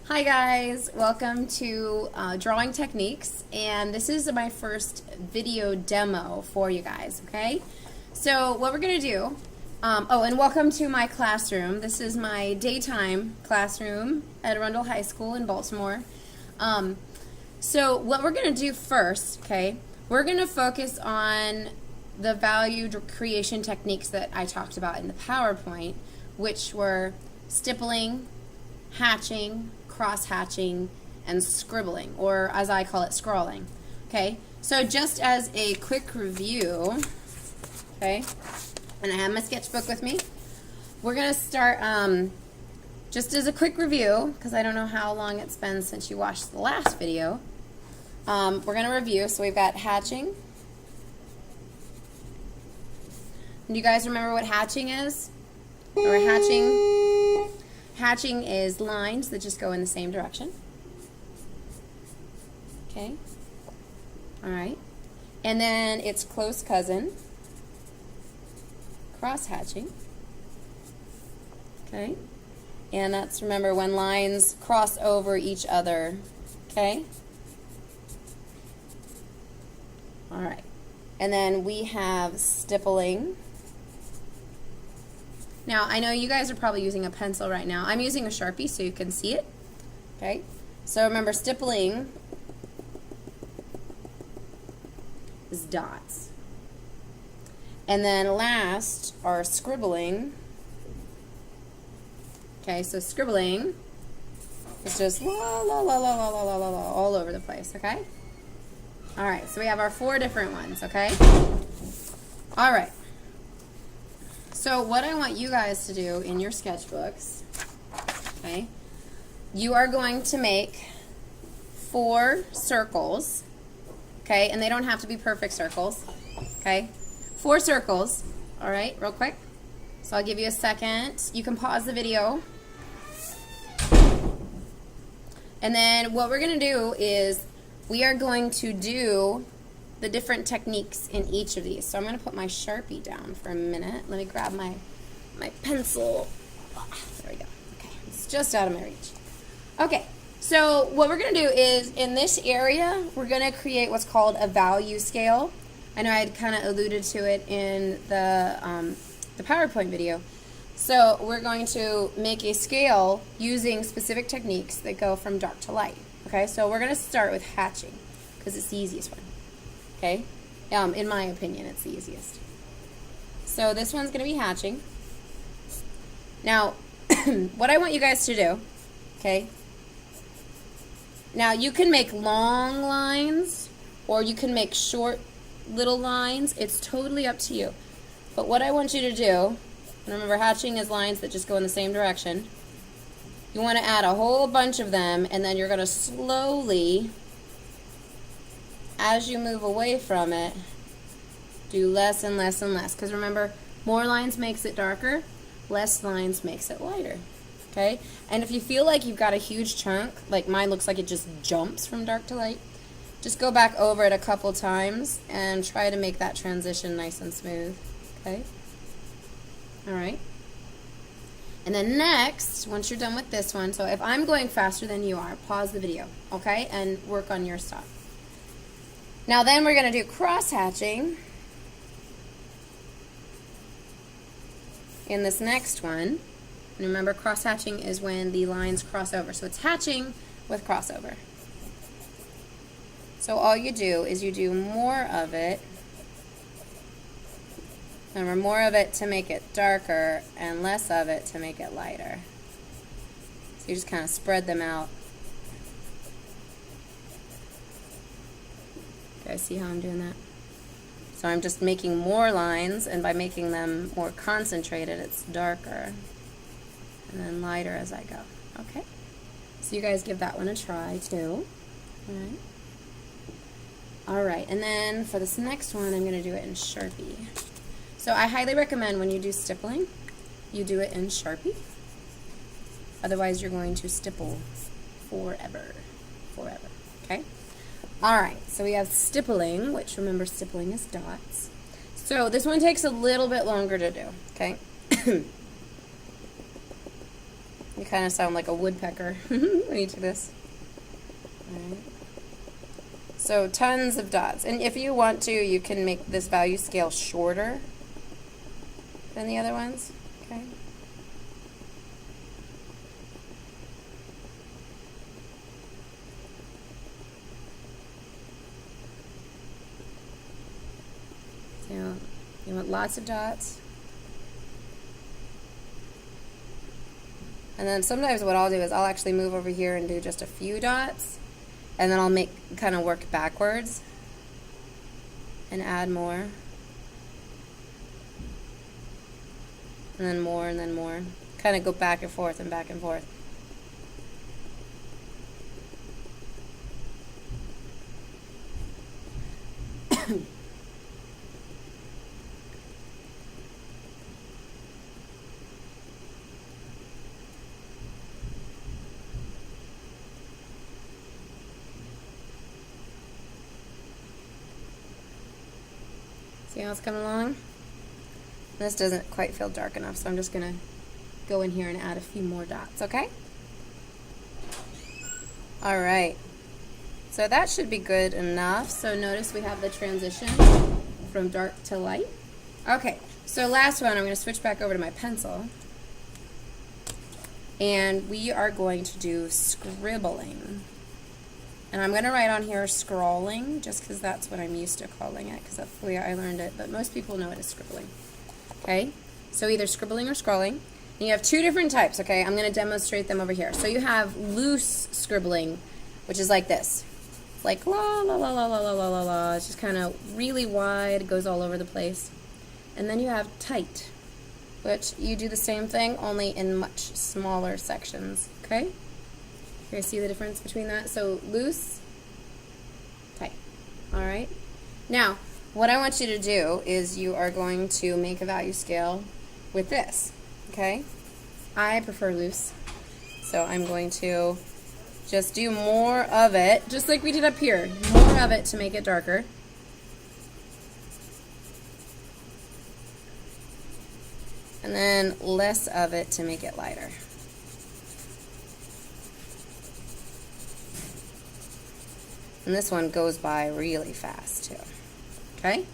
Hi guys, welcome to Drawing Techniques, and this is my first video demo for you guys, okay? So what we're going to do, and welcome to my classroom. This is my daytime classroom at Arundel High School in Baltimore. So what we're going to do first, okay, we're going to focus on the value creation techniques that I talked about in the PowerPoint, which were stippling, hatching, cross-hatching, and scribbling, or as I call it, scrawling. Okay, so just as a quick review, okay, and I have my sketchbook with me, we're going to start, just as a quick review, because I don't know how long it's been since you watched the last video, we're going to review. So we've got hatching. Do you guys remember what hatching is? Or hatching is lines that just go in the same direction. Okay. All right. And then it's close cousin, cross hatching. Okay. And that's, remember, when lines cross over each other. Okay. All right. And then we have stippling. Now, I know you guys are probably using a pencil right now. I'm using a Sharpie so you can see it. Okay? So remember, stippling is dots. And then last are scribbling. Okay, so scribbling is just la la la la la la la la la all over the place, okay? All right, so we have our 4 different ones, okay? All right. So what I want you guys to do in your sketchbooks, okay, you are going to make 4 circles, okay, and they don't have to be perfect circles, okay, 4 circles, all right, real quick. So I'll give you a second. You can pause the video. And then what we're going to do is we are going to do the different techniques in each of these. So I'm going to put my Sharpie down for a minute. Let me grab my pencil. There we go. Okay, it's just out of my reach. Okay, so what we're going to do is in this area, we're going to create what's called a value scale. I know I had kind of alluded to it in the PowerPoint video. So we're going to make a scale using specific techniques that go from dark to light. Okay, so we're going to start with hatching because it's the easiest one. Okay, in my opinion, it's the easiest. So this one's going to be hatching. Now, what I want you guys to do, okay, now you can make long lines or you can make short little lines. It's totally up to you. But what I want you to do, and remember, hatching is lines that just go in the same direction. You want to add a whole bunch of them, and then you're going to slowly, as you move away from it, do less and less and less. Because remember, more lines makes it darker, less lines makes it lighter. Okay? And if you feel like you've got a huge chunk, like mine looks like it just jumps from dark to light, just go back over it a couple times and try to make that transition nice and smooth. Okay? Alright. And then next, once you're done with this one, so if I'm going faster than you are, pause the video, okay, and work on your stuff. Now then we're going to do cross-hatching in this next one. And remember, cross-hatching is when the lines cross over. So it's hatching with crossover. So all you do is you do more of it. Remember, more of it to make it darker and less of it to make it lighter. So you just kind of spread them out. You guys see how I'm doing that? So I'm just making more lines, and by making them more concentrated, it's darker and then lighter as I go. Okay? So you guys give that one a try too. Alright. Alright, and then for this next one, I'm going to do it in Sharpie. So I highly recommend when you do stippling, you do it in Sharpie. Otherwise, you're going to stipple forever. Forever. Okay? Alright, so we have stippling, which, remember, stippling is dots. So this one takes a little bit longer to do, okay? You kind of sound like a woodpecker when you do this. All right. So tons of dots. And if you want to, you can make this value scale shorter than the other ones. Okay. So you want lots of dots. And then sometimes what I'll do is I'll actually move over here and do just a few dots, and then I'll kind of work backwards and add more. And then more and then more. Kind of go back and forth and back and forth. See how it's coming along? This doesn't quite feel dark enough, so I'm just going to go in here and add a few more dots, okay? All right. So that should be good enough. So notice we have the transition from dark to light. Okay, so last one, I'm going to switch back over to my pencil. And we are going to do scribbling. And I'm going to write on here scrolling, just because that's what I'm used to calling it, because that's the way I learned it. But most people know it as scribbling. Okay? So either scribbling or scrolling. And you have two different types, okay? I'm going to demonstrate them over here. So you have loose scribbling, which is like this. It's like la, la, la, la, la, la, la, la, la. It's just kind of really wide, goes all over the place. And then you have tight, which you do the same thing, only in much smaller sections, okay? You guys see the difference between that? So loose, tight. All right. Now, what I want you to do is you are going to make a value scale with this. Okay. I prefer loose, so I'm going to just do more of it, just like we did up here. More of it to make it darker. And then less of it to make it lighter. And this one goes by really fast too. Okay?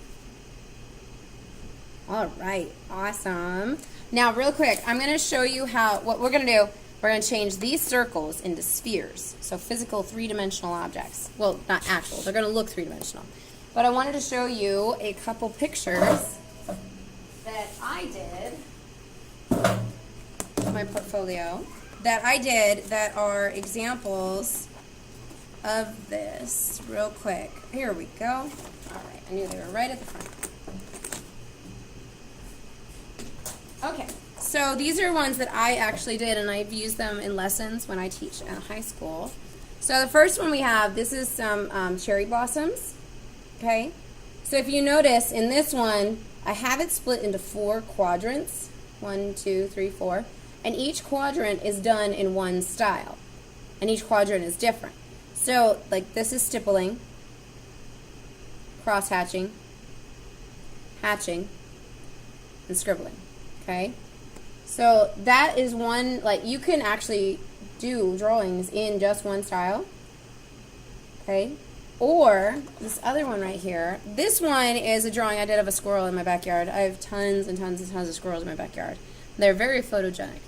All right, awesome. Now real quick, I'm going to show you what we're going to do. We're going to change these circles into spheres. So physical three-dimensional objects. Well, not actual, they're going to look three-dimensional. But I wanted to show you a couple pictures that I did, my portfolio, that I did that are examples of this real quick. Here we go. All right, I knew they were right at the front. Okay, so these are ones that I actually did, and I've used them in lessons when I teach at high school. So the first one we have, this is some cherry blossoms. Okay, so if you notice in this one, I have it split into 4 quadrants. 1, 2, 3, 4. And each quadrant is done in one style. And each quadrant is different. So, like, this is stippling, cross-hatching, hatching, and scribbling, okay? So that is one, like, you can actually do drawings in just one style, okay? Or this other one right here, this one is a drawing I did of a squirrel in my backyard. I have tons and tons and tons of squirrels in my backyard. They're very photogenic.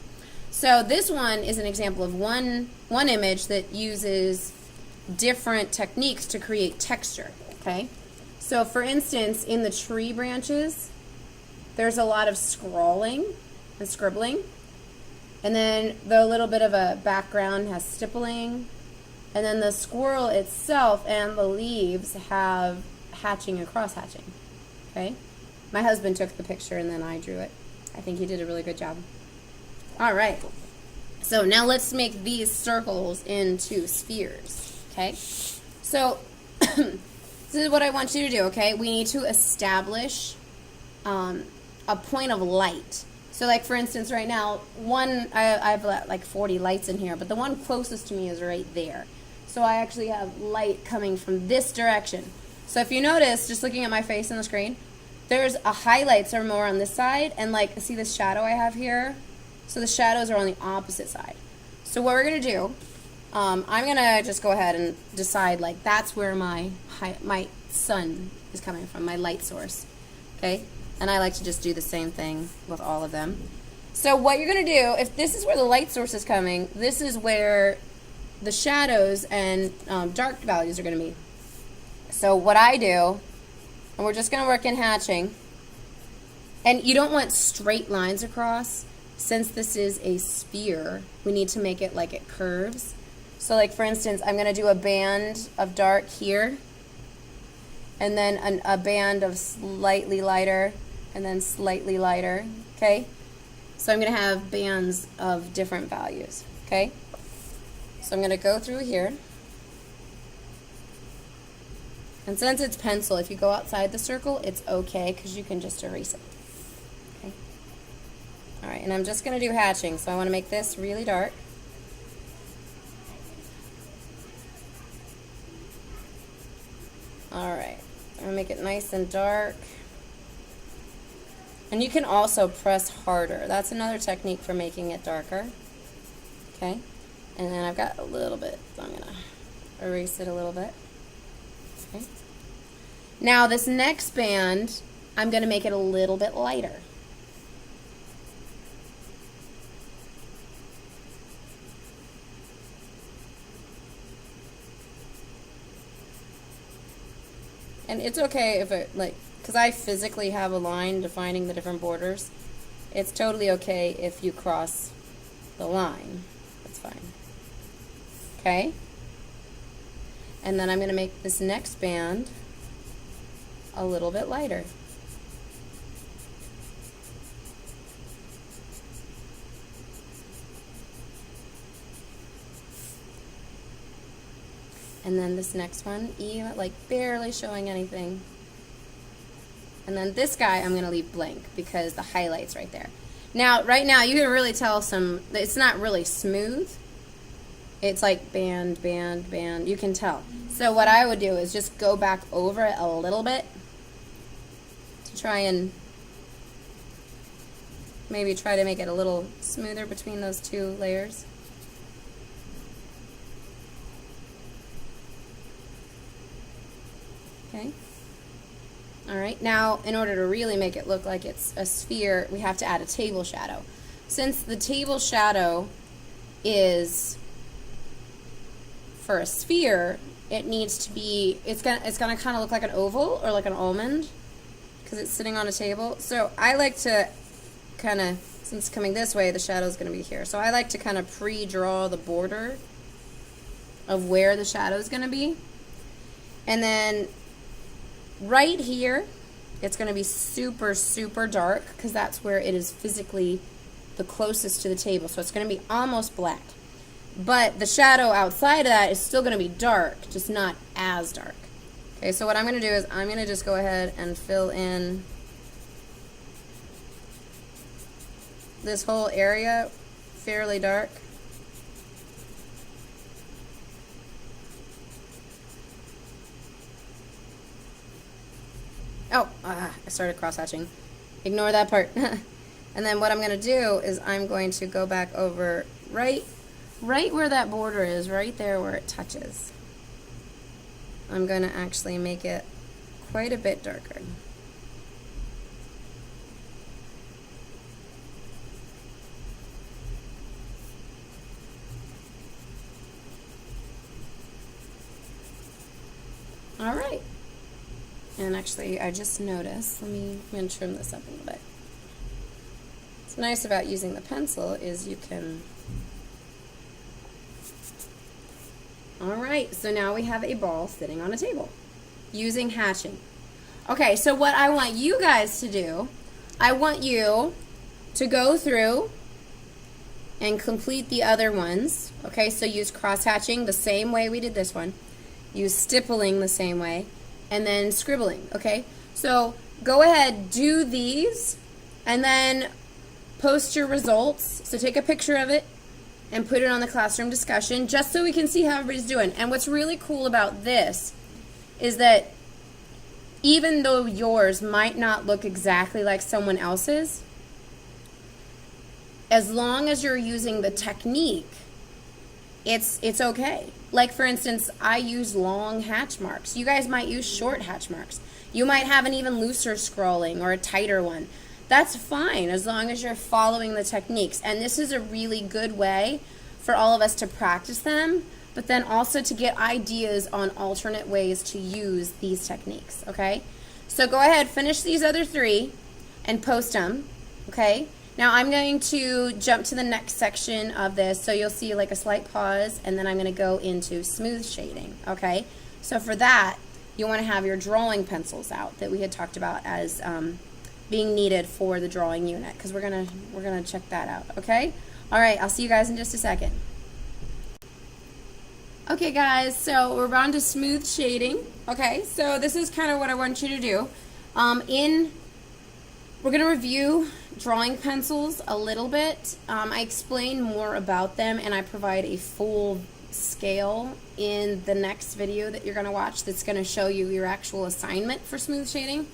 So this one is an example of one image that uses different techniques to create texture, okay? So for instance, in the tree branches, there's a lot of scrawling and scribbling. And then the little bit of a background has stippling. And then the squirrel itself and the leaves have hatching and cross-hatching, okay? My husband took the picture and then I drew it. I think he did a really good job. All right. So now let's make these circles into spheres, okay? So this is what I want you to do, okay? We need to establish a point of light. So like for instance right now, I have like 40 lights in here, but the one closest to me is right there. So I actually have light coming from this direction. So if you notice, just looking at my face on the screen, there's a highlights are more on this side, and like, see this shadow I have here? So the shadows are on the opposite side. So what we're going to do, I'm going to just go ahead and decide, like, that's where my sun is coming from, my light source, okay? And I like to just do the same thing with all of them. So what you're going to do, if this is where the light source is coming, this is where the shadows and dark values are going to be. So what I do, and we're just going to work in hatching, and you don't want straight lines across. Since this is a sphere, we need to make it like it curves. So like for instance, I'm going to do a band of dark here, and then a band of slightly lighter, and then slightly lighter, okay? So I'm going to have bands of different values, okay? So I'm going to go through here. And since it's pencil, if you go outside the circle, it's okay because you can just erase it. Okay. All right, and I'm just going to do hatching. So I want to make this really dark. All right, I'm going to make it nice and dark. And you can also press harder. That's another technique for making it darker. Okay, and then I've got a little bit, so I'm going to erase it a little bit. Okay. Now this next band, I'm going to make it a little bit lighter. And it's okay if it, like, because I physically have a line defining the different borders, it's totally okay if you cross the line. That's fine. Okay? And then I'm going to make this next band a little bit lighter. And then this next one, even like barely showing anything. And then this guy I'm going to leave blank because the highlight's right there. Now, right now, you can really tell it's not really smooth. It's like band, band, band. You can tell. So what I would do is just go back over it a little bit to try and maybe try to make it a little smoother between those two layers. Okay. All right, now in order to really make it look like it's a sphere, we have to add a table shadow. Since the table shadow is for a sphere, it needs to be, it's gonna kind of look like an oval or like an almond because it's sitting on a table. So I like to kind of, since it's coming this way, the shadow is going to be here. So I like to kind of pre-draw the border of where the shadow is going to be. And then right here, it's going to be super, super dark because that's where it is physically the closest to the table. So it's going to be almost black. But the shadow outside of that is still going to be dark, just not as dark. Okay, so what I'm going to do is I'm going to just go ahead and fill in this whole area fairly dark. Oh, I started cross-hatching. Ignore that part. And then what I'm going to do is I'm going to go back over right where that border is, right there where it touches. I'm going to actually make it quite a bit darker. All right. And actually, I just noticed, I'm going to trim this up a little bit. What's nice about using the pencil is you can... Alright, so now we have a ball sitting on a table using hatching. Okay, so what I want you guys to do, I want you to go through and complete the other ones. Okay, so use cross-hatching the same way we did this one. Use stippling the same way. And then scribbling, okay? So go ahead, do these, and then post your results. So take a picture of it and put it on the classroom discussion just so we can see how everybody's doing. And what's really cool about this is that even though yours might not look exactly like someone else's, as long as you're using the technique it's okay. Like for instance, I use long hatch marks. You guys might use short hatch marks. You might have an even looser scrolling or a tighter one. That's fine as long as you're following the techniques. And this is a really good way for all of us to practice them, but then also to get ideas on alternate ways to use these techniques, okay? So go ahead, finish these other 3 and post them, okay? Now I'm going to jump to the next section of this, so you'll see like a slight pause, and then I'm going to go into smooth shading, okay? So for that, you want to have your drawing pencils out that we had talked about as being needed for the drawing unit, because we're gonna check that out, okay? All right, I'll see you guys in just a second. Okay guys, so we're on to smooth shading. Okay, so this is kind of what I want you to do. We're going to review drawing pencils a little bit. I explain more about them, and I provide a full scale in the next video that you're going to watch that's going to show you your actual assignment for smooth shading.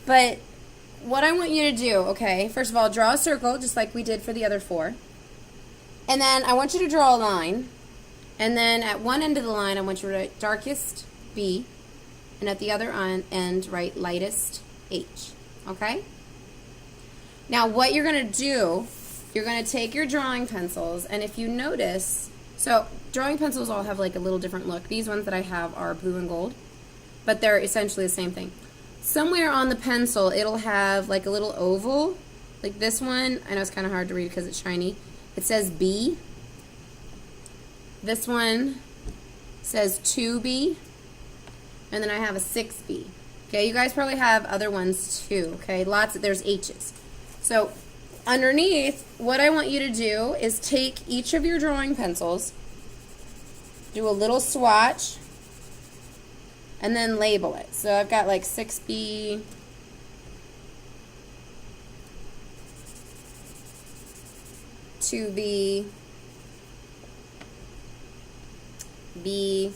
But what I want you to do, okay, first of all, draw a circle just like we did for the other 4. And then I want you to draw a line. And then at one end of the line, I want you to write darkest B, and at the other end, write lightest H, okay? Now what you're going to do, you're going to take your drawing pencils, and if you notice, so drawing pencils all have like a little different look. These ones that I have are blue and gold, but they're essentially the same thing. Somewhere on the pencil, it'll have like a little oval, like this one. I know it's kind of hard to read because it's shiny. It says B. This one says 2B, and then I have a 6B. Okay, you guys probably have other ones too, okay? There's H's. So underneath, what I want you to do is take each of your drawing pencils, do a little swatch, and then label it. So I've got like 6B, B, B.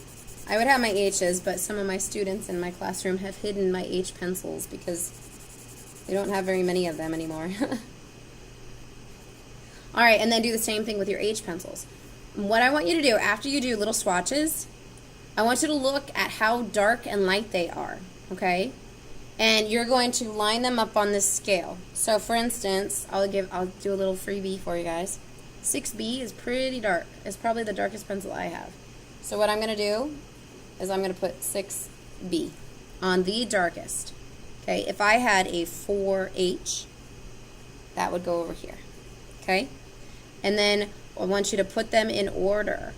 I would have my H's, but some of my students in my classroom have hidden my H pencils because they don't have very many of them anymore. Alright, and then do the same thing with your H pencils. What I want you to do, after you do little swatches, I want you to look at how dark and light they are, okay? And you're going to line them up on this scale. So for instance, I'll do a little freebie for you guys. 6B is pretty dark. It's probably the darkest pencil I have. So what I'm going to do is I'm going to put 6B on the darkest. Okay, if I had a 4H, that would go over here. Okay? And then I want you to put them in order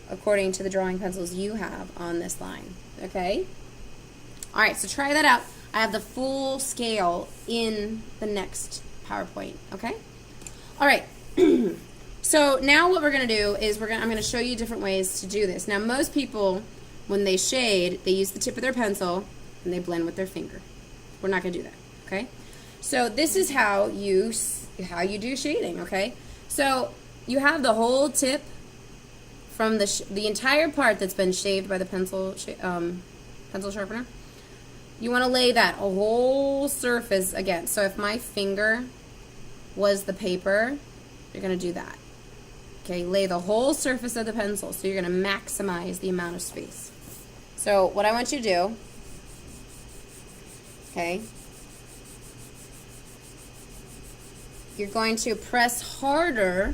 according to the drawing pencils you have on this line. Okay? Alright, so try that out. I have the full scale in the next PowerPoint. Okay? Alright. So now what we're going to do is I'm going to show you different ways to do this. Now most people, when they shade, they use the tip of their pencil and they blend with their finger. We're not going to do that, okay? So this is how you do shading, okay? So you have the whole tip from the entire part that's been shaved by the pencil sharpener. You want to lay that whole surface again. So if my finger was the paper, you're going to do that. Okay, lay the whole surface of the pencil, so you're going to maximize the amount of space. So what I want you to do, okay, you're going to press harder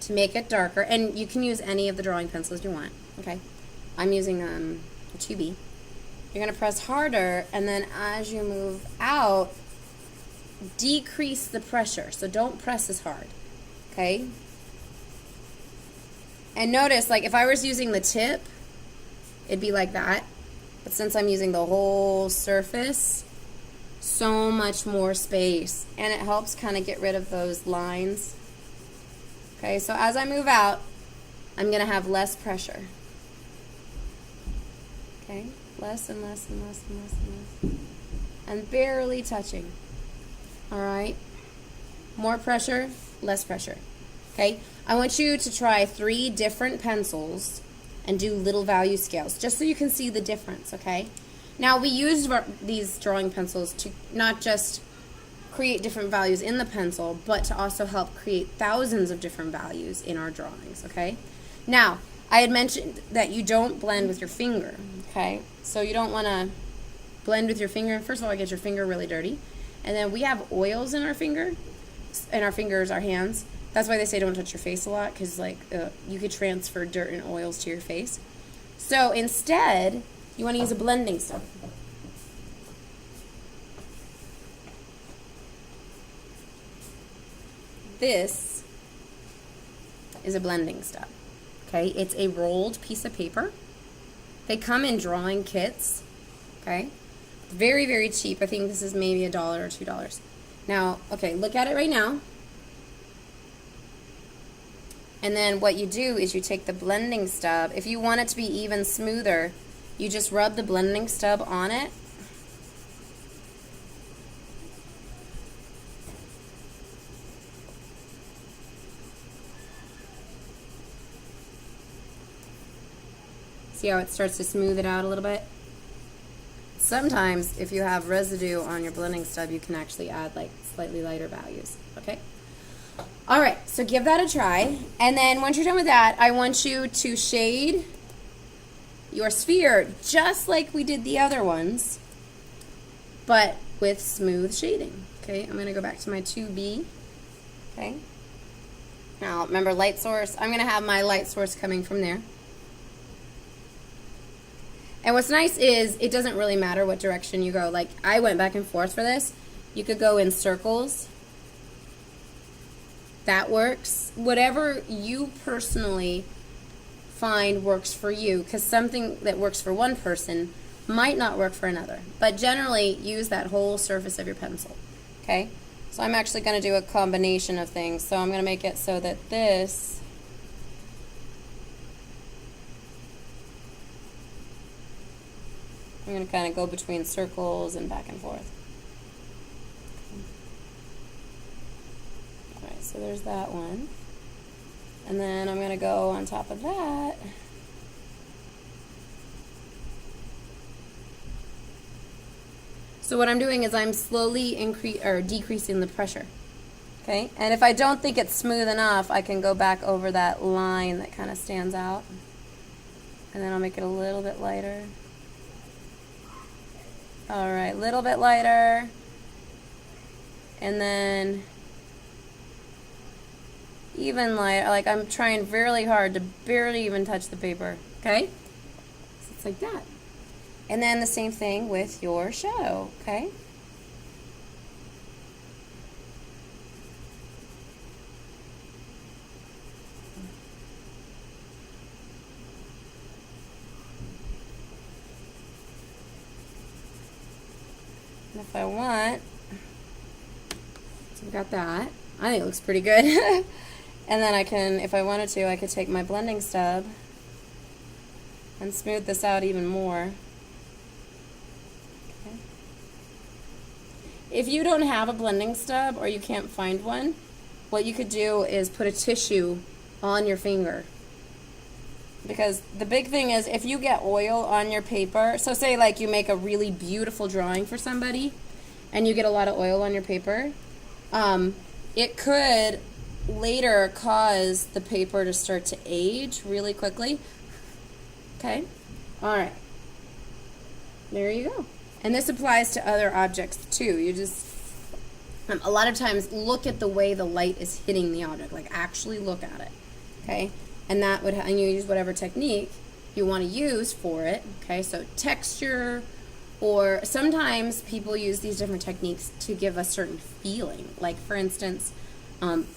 to make it darker, and you can use any of the drawing pencils you want, okay? I'm using a 2B. You're going to press harder, and then as you move out, decrease the pressure, so don't press as hard, okay? And notice, like, if I was using the tip, it'd be like that. But since I'm using the whole surface, so much more space. And it helps kind of get rid of those lines. Okay, so as I move out, I'm going to have less pressure. Okay, less and less and less and less and less. And barely touching. Alright? More pressure, less pressure. Okay, I want you to try 3 different pencils and do little value scales, just so you can see the difference, okay? Now, we use these drawing pencils to not just create different values in the pencil, but to also help create thousands of different values in our drawings, okay? Now, I had mentioned that you don't blend with your finger, okay? So you don't want to blend with your finger. First of all, get your finger really dirty. And then we have oils in our fingers, our hands. That's why they say don't touch your face a lot, because like you could transfer dirt and oils to your face. So instead, you want to use a blending stub. This is a blending stub. Okay, it's a rolled piece of paper. They come in drawing kits. Okay, very, very cheap. I think this is maybe $1 or $2. Now, okay, look at it right now. And then what you do is you take the blending stub. If you want it to be even smoother, you just rub the blending stub on it. See how it starts to smooth it out a little bit? Sometimes if you have residue on your blending stub, you can actually add like slightly lighter values, okay? All right, so give that a try. And then once you're done with that, I want you to shade your sphere just like we did the other ones, but with smooth shading, okay? I'm gonna go back to my 2B, okay? Now remember light source, I'm gonna have my light source coming from there. And what's nice is it doesn't really matter what direction you go. Like I went back and forth for this. You could go in circles. That works. Whatever you personally find works for you, because something that works for one person might not work for another. But generally use that whole surface of your pencil. Okay? So I'm actually going to do a combination of things. So I'm going to make it so that this I'm going to kind of go between circles and back and forth. Alright, so there's that one. And then I'm going to go on top of that. So what I'm doing is I'm slowly decreasing the pressure. Okay? And if I don't think it's smooth enough, I can go back over that line that kind of stands out. And then I'll make it a little bit lighter. Alright, a little bit lighter, and then even lighter. Like I'm trying really hard to barely even touch the paper, okay? So it's like that. And then the same thing with your shadow, okay? And if I want, so I've got that. I think it looks pretty good. And then I can, if I wanted to, I could take my blending stub and smooth this out even more. Okay. If you don't have a blending stub or you can't find one, what you could do is put a tissue on your finger. Because the big thing is if you get oil on your paper, so say like you make a really beautiful drawing for somebody and you get a lot of oil on your paper, it could later cause the paper to start to age really quickly. Okay? Alright. There you go. And this applies to other objects too. You just, a lot of times look at the way the light is hitting the object. Like actually look at it. Okay? And that would, and you use whatever technique you want to use for it. Okay, so texture, or sometimes people use these different techniques to give a certain feeling. Like for instance, in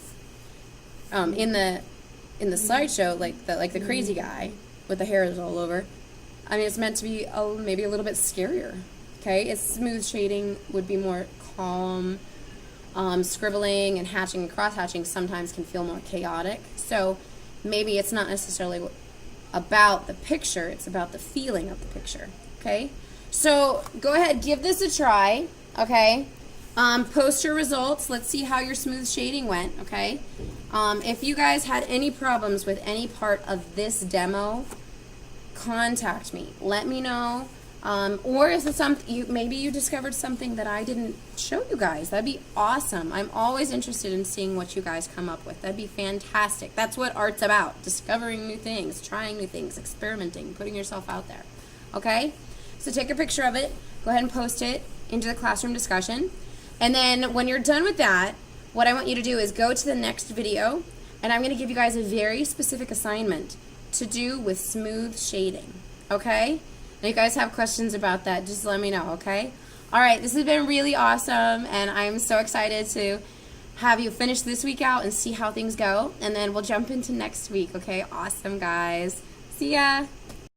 the slideshow, like the crazy guy with the hairs all over. I mean, it's meant to be maybe a little bit scarier. Okay, it's smooth shading would be more calm. Scribbling and hatching and cross hatching sometimes can feel more chaotic. So maybe it's not necessarily about the picture, it's about the feeling of the picture, okay? So go ahead, give this a try, okay? Post your results. Let's see how your smooth shading went, okay? If you guys had any problems with any part of this demo, contact me. Let me know. Or is it something maybe you discovered something that I didn't show you guys? That'd be awesome. I'm always interested in seeing what you guys come up with. That'd be fantastic. That's what art's about: discovering new things, trying new things, experimenting, putting yourself out there. Okay? So take a picture of it. Go ahead and post it into the classroom discussion. And then when you're done with that, what I want you to do is go to the next video, and I'm going to give you guys a very specific assignment to do with smooth shading. Okay? If you guys have questions about that, just let me know, okay? All right, this has been really awesome, and I'm so excited to have you finish this week out and see how things go, and then we'll jump into next week, okay? Awesome, guys. See ya.